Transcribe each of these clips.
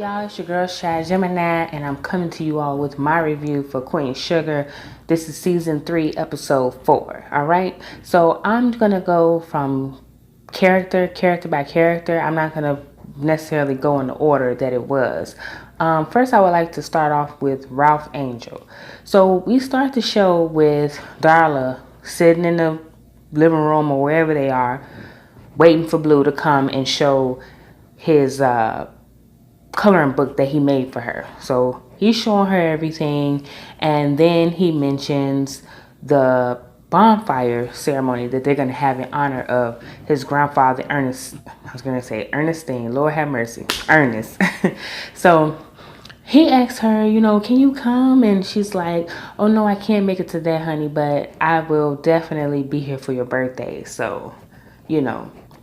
Y'all, it's your girl Shy Gemini, and I'm coming to you all with my review for Queen Sugar. This is season 3, episode 4. All right, so I'm gonna go from character by character. I'm not gonna necessarily go in the order that it was. First, I would like to start off with Ralph Angel. So we start the show with Darla sitting in the living room or wherever they are, waiting for Blue to come and show his coloring book that he made for her. So he's showing her everything, and then he mentions the bonfire ceremony that they're going to have in honor of his grandfather, Ernest. I was going to say Ernestine, Lord have mercy, Ernest. So he asks her, can you come? And she's like, oh no, I can't make it to that, honey, but I will definitely be here for your birthday. So,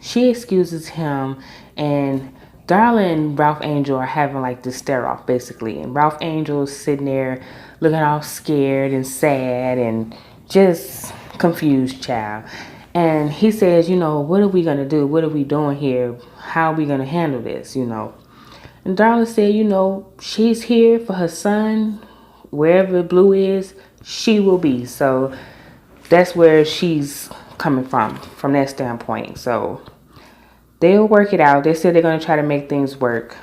she excuses him, and Darla and Ralph Angel are having like this stare off basically. And Ralph Angel is sitting there looking all scared and sad and just confused, child. And he says, what are we going to do? What are we doing here? How are we going to handle this, And Darla said, she's here for her son. Wherever Blue is, she will be. So that's where she's coming from that standpoint. So they'll work it out. They said they're going to try to make things work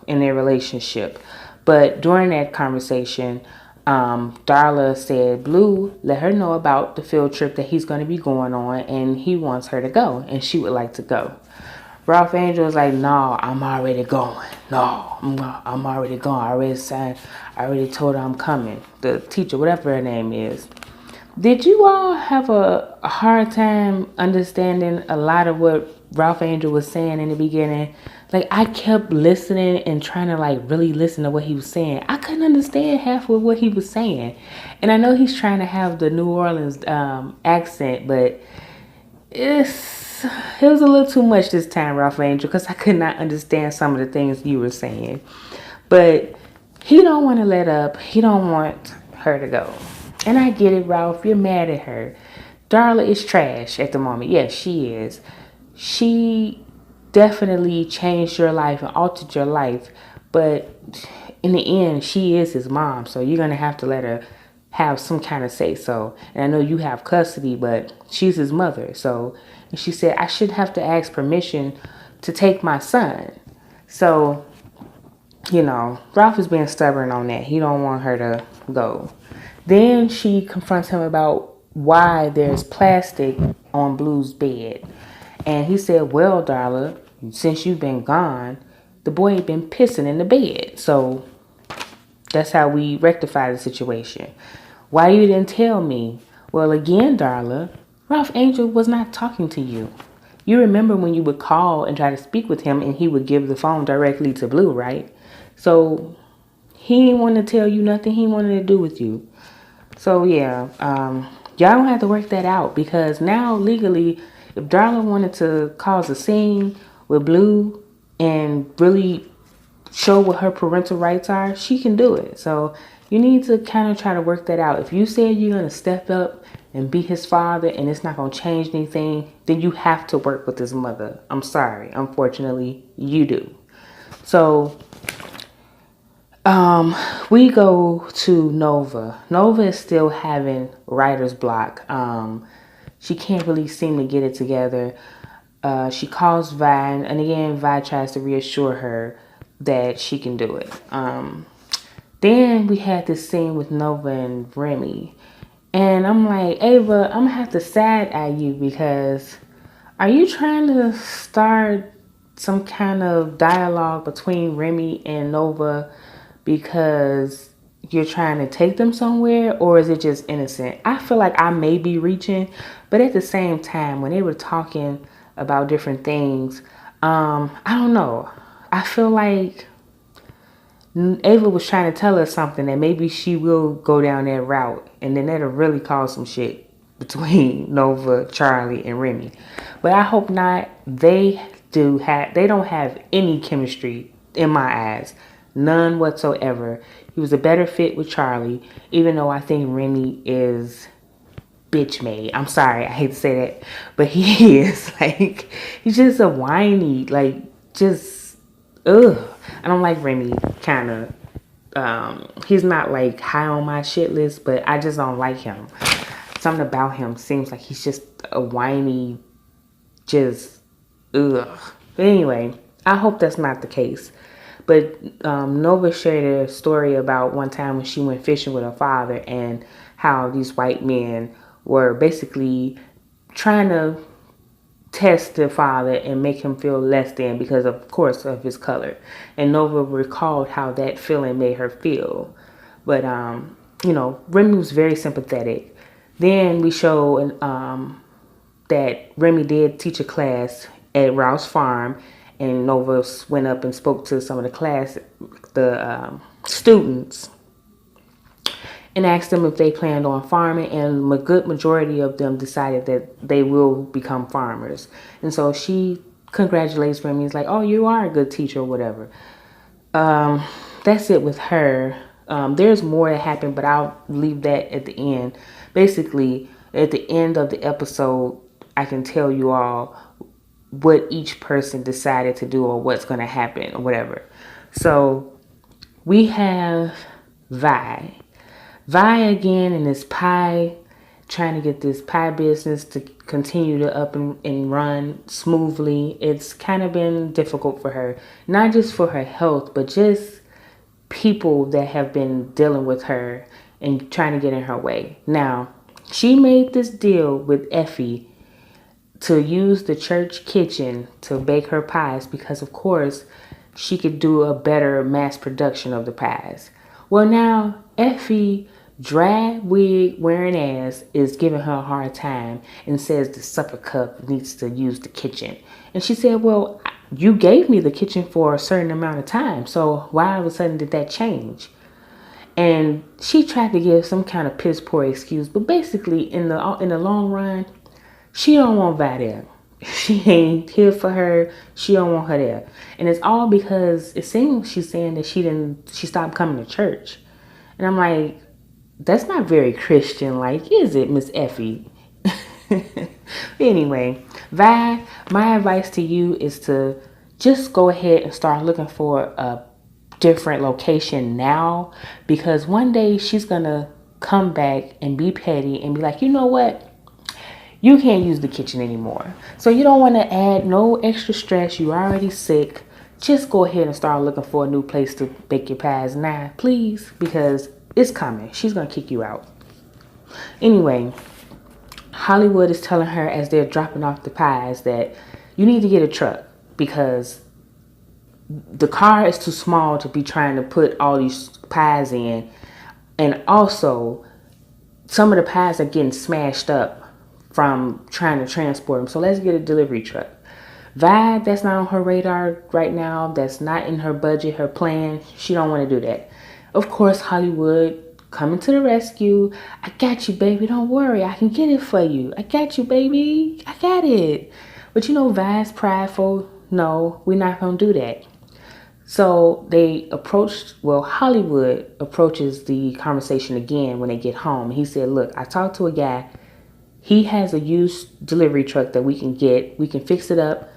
in their relationship. But during that conversation, Darla said Blue let her know about the field trip that he's going to be going on, and he wants her to go, and she would like to go. Ralph Angel was like, no, I'm already going. No, I'm already going. I already signed. I already told her I'm coming. The teacher, whatever her name is. Did you all have a hard time understanding a lot of what Ralph Angel was saying in the beginning? Like, I kept listening and trying to like really listen to what he was saying. I couldn't understand half of what he was saying. And I know he's trying to have the New Orleans accent, but it was a little too much this time, Ralph Angel, because I could not understand some of the things you were saying. But he don't want to let up. He don't want her to go. And I get it, Ralph. You're mad at her. Darla is trash at the moment. Yes, she is. She definitely changed your life and altered your life. But in the end, she is his mom. So you're going to have to let her have some kind of say so. And I know you have custody, but she's his mother. So and she said, I shouldn't have to ask permission to take my son. So, Ralph is being stubborn on that. He don't want her to go. Then she confronts him about why there's plastic on Blue's bed. And he said, well, Darla, since you've been gone, the boy had been pissing in the bed. So that's how we rectify the situation. Why you didn't tell me? Well, again, Darla, Ralph Angel was not talking to you. You remember when you would call and try to speak with him and he would give the phone directly to Blue, right? So he didn't want to tell you nothing he wanted to do with you. So yeah, y'all don't have to work that out, because now legally, if Darla wanted to cause a scene with Blue and really show what her parental rights are, she can do it. So you need to kind of try to work that out. If you say you're going to step up and be his father and it's not going to change anything, then you have to work with his mother. I'm sorry. Unfortunately, you do. So we go to Nova. Nova is still having writer's block. She can't really seem to get it together. She calls Vi, and again, Vi tries to reassure her that she can do it. Then we had this scene with Nova and Remy. And I'm like, Ava, I'm going to have to side eye you, because are you trying to start some kind of dialogue between Remy and Nova because you're trying to take them somewhere, or is it just innocent? I feel like I may be reaching, but at the same time, when they were talking about different things, I don't know. I feel like Ava was trying to tell us something that maybe she will go down that route, and then that'll really cause some shit between Nova, Charlie, and Remy. But I hope not. They don't have any chemistry in my eyes. None whatsoever. He was a better fit with Charlie, even though I think Remy is bitch made. I'm sorry, I hate to say that, but he is. Like, he's just a whiny, like, just ugh. I don't like Remy, kind of. He's not like high on my shit list, but I just don't like him. Something about him seems like he's just a whiny, just ugh. But anyway, I hope that's not the case. But Nova shared a story about one time when she went fishing with her father and how these white men were basically trying to test the father and make him feel less than because of course of his color. And Nova recalled how that feeling made her feel. But Remy was very sympathetic. Then we show that Remy did teach a class at Rouse Farm, and Nova went up and spoke to some of the students, and asked them if they planned on farming, and a good majority of them decided that they will become farmers. And so she congratulates Remy. It's like, oh, you are a good teacher or whatever. That's it with her. There's more that happened, but I'll leave that at the end. Basically, at the end of the episode, I can tell you all what each person decided to do or what's going to happen or whatever. So we have Vi. Vi again in this pie, trying to get this pie business to continue to up and run smoothly. It's kind of been difficult for her, not just for her health, but just people that have been dealing with her and trying to get in her way. Now, she made this deal with Effie to use the church kitchen to bake her pies because, of course, she could do a better mass production of the pies. Well, now, Effie, drag wig wearing ass, is giving her a hard time and says the supper cup needs to use the kitchen. And she said, well, you gave me the kitchen for a certain amount of time, so why all of a sudden did that change? And she tried to give some kind of piss poor excuse, but basically in the long run, she don't want Vi there. She ain't here for her. She don't want her there. And it's all because it seems she's saying that she stopped coming to church. And I'm like, that's not very Christian like, is it, Miss Effie? Anyway, Vi, my advice to you is to just go ahead and start looking for a different location now, because one day she's gonna come back and be petty and be like, you know what? You can't use the kitchen anymore. So you don't want to add no extra stress. You're already sick. Just go ahead and start looking for a new place to bake your pies now, please, because it's coming. She's going to kick you out. Anyway, Hollywood is telling her as they're dropping off the pies that you need to get a truck because the car is too small to be trying to put all these pies in. And also, some of the pies are getting smashed up from trying to transport them. So let's get a delivery truck. Vi, that's not on her radar right now. That's not in her budget, her plan. She don't want to do that. Of course, Hollywood coming to the rescue. I got you, baby. Don't worry. I can get it for you. I got you, baby. I got it. But Vi's prideful. No, we're not going to do that. So Hollywood approaches the conversation again when they get home. He said, look, I talked to a guy. He has a used delivery truck that we can get. We can fix it up.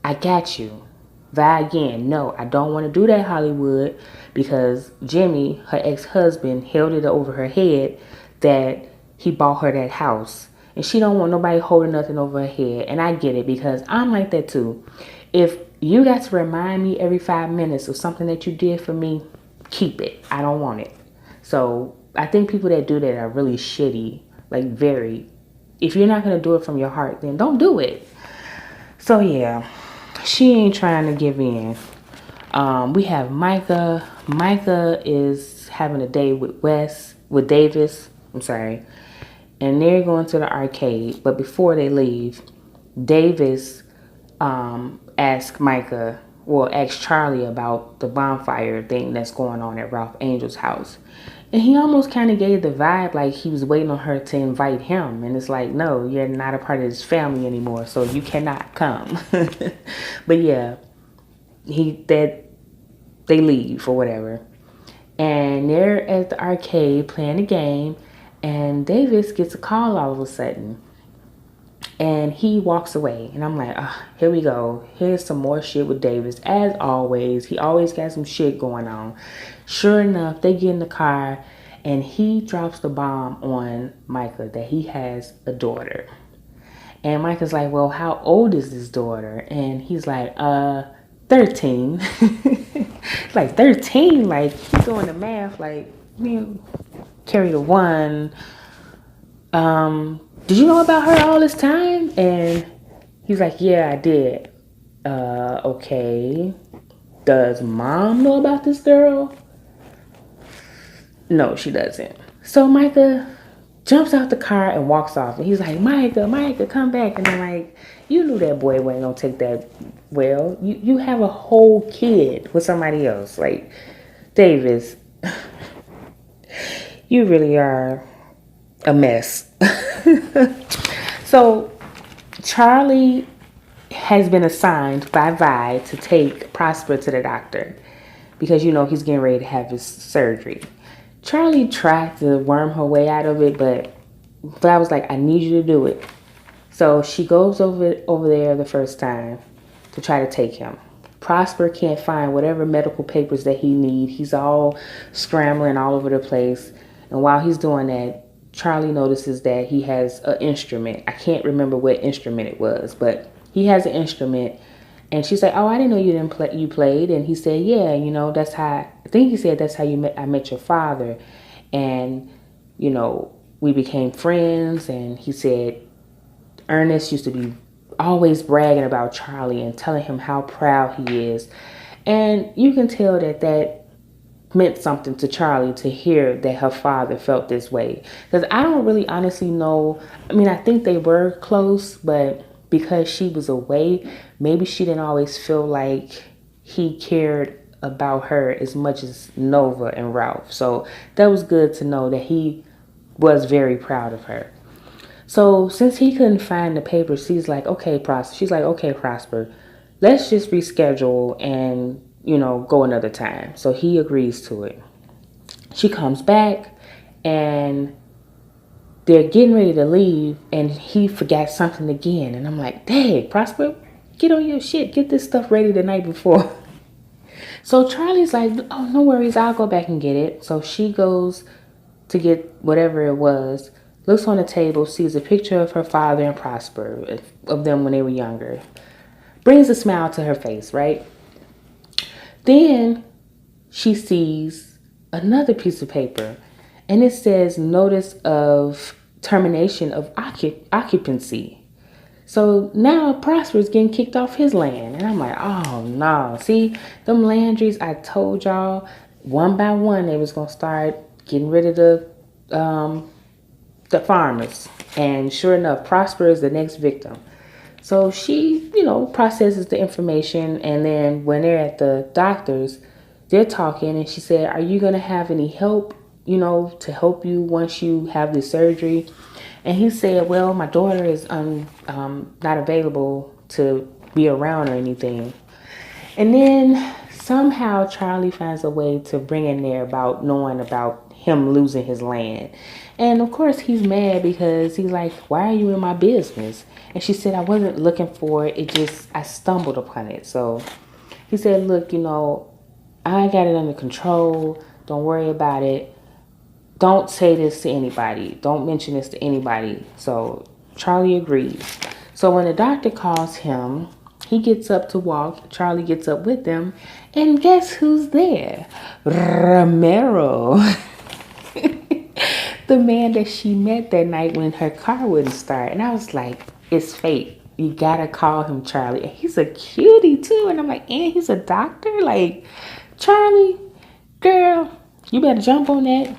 I got you. Vi again, no, I don't want to do that, Hollywood, because Jimmy, her ex-husband, held it over her head that he bought her that house. And she don't want nobody holding nothing over her head. And I get it because I'm like that too. If you got to remind me every 5 minutes of something that you did for me, keep it. I don't want it. So I think people that do that are really shitty, like very. If you're not going to do it from your heart, then don't do it. So, yeah, she ain't trying to give in. We have Micah. Micah is having a day with Davis. And they're going to the arcade. But before they leave, Davis asks Charlie about the bonfire thing that's going on at Ralph Angel's house. And he almost kind of gave the vibe like he was waiting on her to invite him. And it's like, no, you're not a part of this family anymore, so you cannot come. But yeah, they leave or whatever. And they're at the arcade playing a game. And Davis gets a call all of a sudden. And he walks away. And I'm like, oh, here we go. Here's some more shit with Davis. As always, he always got some shit going on. Sure enough, they get in the car and he drops the bomb on Micah that he has a daughter. And Micah's like, well, how old is this daughter? And he's like, 13. Like 13, like he's doing the math, like, carry the one. Did you know about her all this time? And he's like, yeah, I did. Okay. Does mom know about this girl? No, she doesn't. So Micah jumps out the car and walks off. And he's like, Micah, come back. And I'm like, you knew that boy wasn't going to take that well. You have a whole kid with somebody else. Like, Davis, you really are a mess. So Charlie has been assigned by Vi to take Prosper to the doctor because he's getting ready to have his surgery. Charlie tried to worm her way out of it, but I was like, I need you to do it. So she goes over there the first time to try to take him. Prosper can't find whatever medical papers that he needs. He's all scrambling all over the place. And while he's doing that, Charlie notices that he has an instrument. I can't remember what instrument it was, but he has an instrument. And she's like, oh, I didn't know you didn't play. You played. And he said, yeah, that's how, I think he said that's how I met your father. And, we became friends. And he said, Ernest used to be always bragging about Charlie and telling him how proud he is. And you can tell that meant something to Charlie to hear that her father felt this way. Because I don't really honestly know. I mean, I think they were close, but because she was away, maybe she didn't always feel like he cared about her as much as Nova and Ralph. So that was good to know that he was very proud of her. So since he couldn't find the papers, she's like, okay, Prosper, let's just reschedule and, go another time. So he agrees to it. She comes back and they're getting ready to leave and he forgot something again. And I'm like, dang, Prosper, get on your shit. Get this stuff ready the night before. So Charlie's like, oh, no worries. I'll go back and get it. So she goes to get whatever it was, looks on the table, sees a picture of her father and Prosper, of them when they were younger. Brings a smile to her face, right? Then she sees another piece of paper and it says notice of termination of occupancy. So now Prosper's getting kicked off his land. And I'm like, oh no. See, them Landrys, I told y'all one by one they was going to start getting rid of the farmers. And sure enough, Prosper is the next victim. So she, processes the information. And then when they're at the doctor's, they're talking. And she said, are you going to have any help, to help you once you have the surgery? And he said, well, my daughter is not available to be around or anything. And then somehow Charlie finds a way to bring in there about knowing about him losing his land. And of course he's mad because he's like, why are you in my business? And she said, I wasn't looking for it. I stumbled upon it. So he said, look, I got it under control. Don't worry about it. Don't say this to anybody. Don't mention this to anybody. So Charlie agrees. So when the doctor calls him, he gets up to walk. Charlie gets up with him. And guess who's there? Romero. The man that she met that night when her car wouldn't start. And I was like, it's fate. You gotta call him Charlie. And he's a cutie too. And I'm like, and he's a doctor? Like, Charlie, girl, you better jump on that.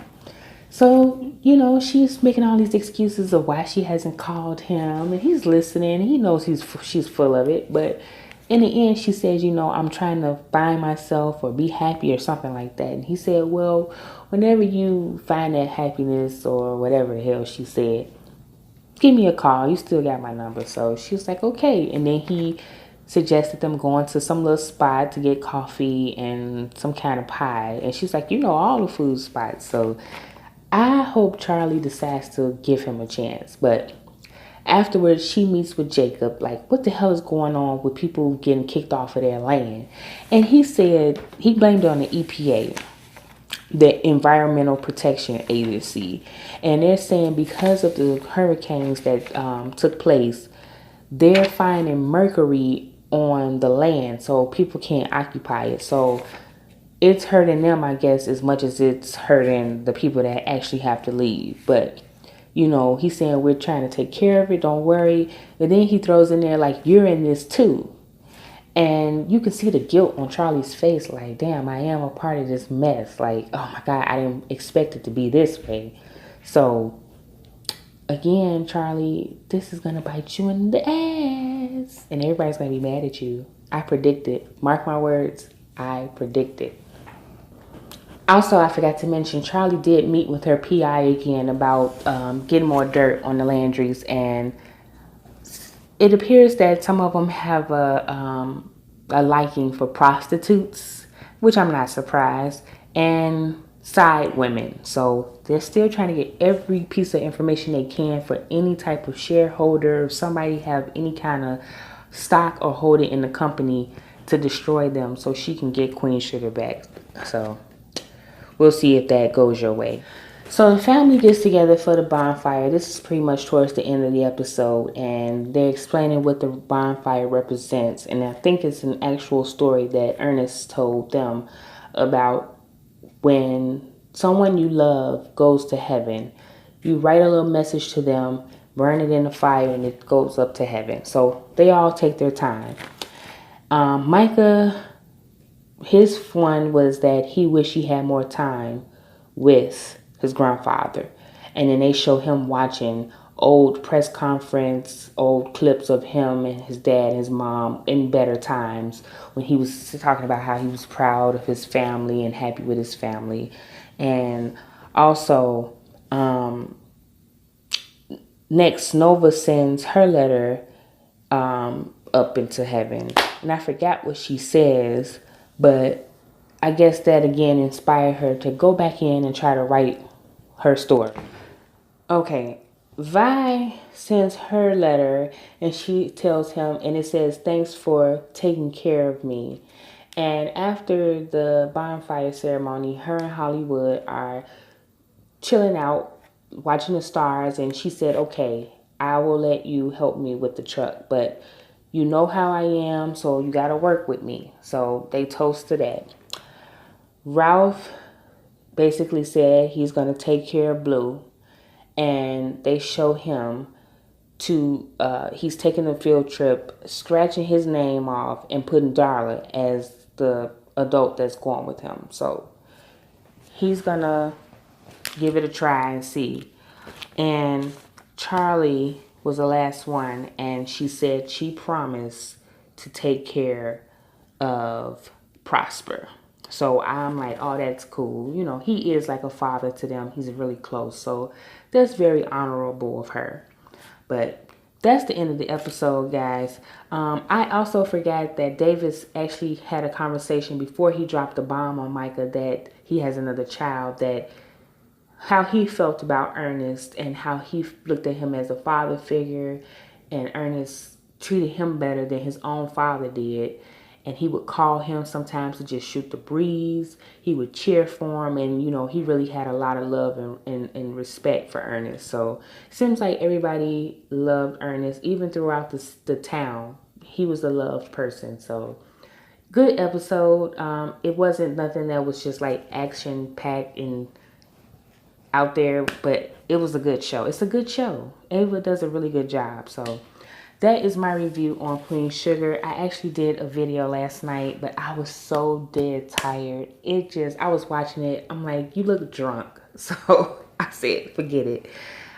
So, she's making all these excuses of why she hasn't called him. And he's listening. He knows she's full of it. But in the end, she says, I'm trying to find myself or be happy or something like that. And he said, well, whenever you find that happiness or whatever the hell she said, give me a call. You still got my number. So she was like, okay. And then he suggested them going to some little spot to get coffee and some kind of pie. And she's like, all the food spots. So I hope Charlie decides to give him a chance. But Afterwards, she meets with Jacob, like, what the hell is going on with people getting kicked off of their land? And he said he blamed it on the EPA, the Environmental Protection Agency. And they're saying because of the hurricanes that took place, they're finding mercury on the land, so people can't occupy it. So it's hurting them, I guess, as much as it's hurting the people that actually have to leave. But he's saying we're trying to take care of it, don't worry. And then he throws in there like, you're in this too. And you can see the guilt on Charlie's face, like, damn, I am a part of this mess. Like, oh my God, I didn't expect it to be this way. So again, Charlie, this is gonna bite you in the ass. And everybody's gonna be mad at you. I predict it. Mark my words, I predict it. Also, I forgot to mention, Charlie did meet with her PI again about getting more dirt on the Landrys, and it appears that some of them have a liking for prostitutes, which I'm not surprised, and side women. So they're still trying to get every piece of information they can for any type of shareholder, if somebody have any kind of stock or hold it in the company, to destroy them so she can get Queen Sugar back. So we'll see if that goes your way. So the family gets together for the bonfire. This is pretty much towards the end of the episode, and they're explaining what the bonfire represents. And I think it's an actual story that Ernest told them about when someone you love goes to heaven. You write a little message to them, burn it in the fire, and it goes up to heaven. So they all take their time. Micah, his one was that he wished he had more time with his grandfather. And then they show him watching old press conference, old clips of him and his dad and his mom in better times, when he was talking about how he was proud of his family and happy with his family. And also, next, Nova sends her letter up into heaven. And I forgot what she says, but I guess that again inspired her to go back in and try to write her story. Okay, Vi sends her letter and she tells him, and it says, thanks for taking care of me. And after the bonfire ceremony, her and Hollywood are chilling out, watching the stars, and she said, okay, I will let you help me with the truck, but you know how I am, so you got to work with me. So they toast to that. Ralph basically said he's going to take care of Blue, and they show him he's taking a field trip, scratching his name off and putting Darla as the adult that's going with him. So he's going to give it a try and see. And Charlie was the last one, and she said she promised to take care of Prosper. So I'm like, oh, that's cool. He is like a father to them. He's really close. So that's very honorable of her. But that's the end of the episode, guys. I also forgot that Davis actually had a conversation before he dropped the bomb on Micah that he has another child, that how he felt about Ernest and how he looked at him as a father figure, and Ernest treated him better than his own father did. And he would call him sometimes to just shoot the breeze. He would cheer for him, and he really had a lot of love and respect for Ernest. So it seems like everybody loved Ernest, even throughout the town. He was a loved person. So good episode. It wasn't nothing that was just like action packed and out there, but it was a good show. It's a good show. Ava does a really good job. So that is my review on Queen Sugar. I actually did a video last night, but I was so dead tired. I was watching it. I'm like, you look drunk. So I said, forget it.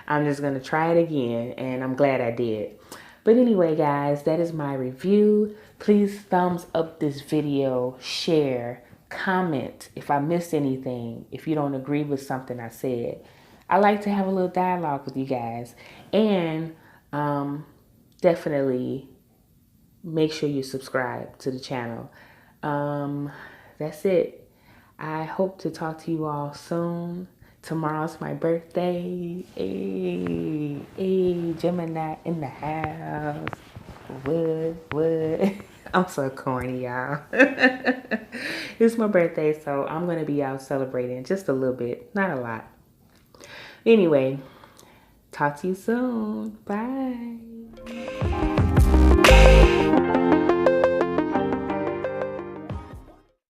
I'm just going to try it again, and I'm glad I did. But anyway, guys, that is my review. Please thumbs up this video, share, comment if I missed anything, if you don't agree with something I said. I like to have a little dialogue with you guys. And definitely make sure you subscribe to the channel. That's it. I hope to talk to you all soon. Tomorrow's my birthday. Hey, hey, Gemini in the house. What? I'm so corny, y'all. It's my birthday, so I'm going to be out celebrating just a little bit, not a lot. Anyway, talk to you soon. Bye.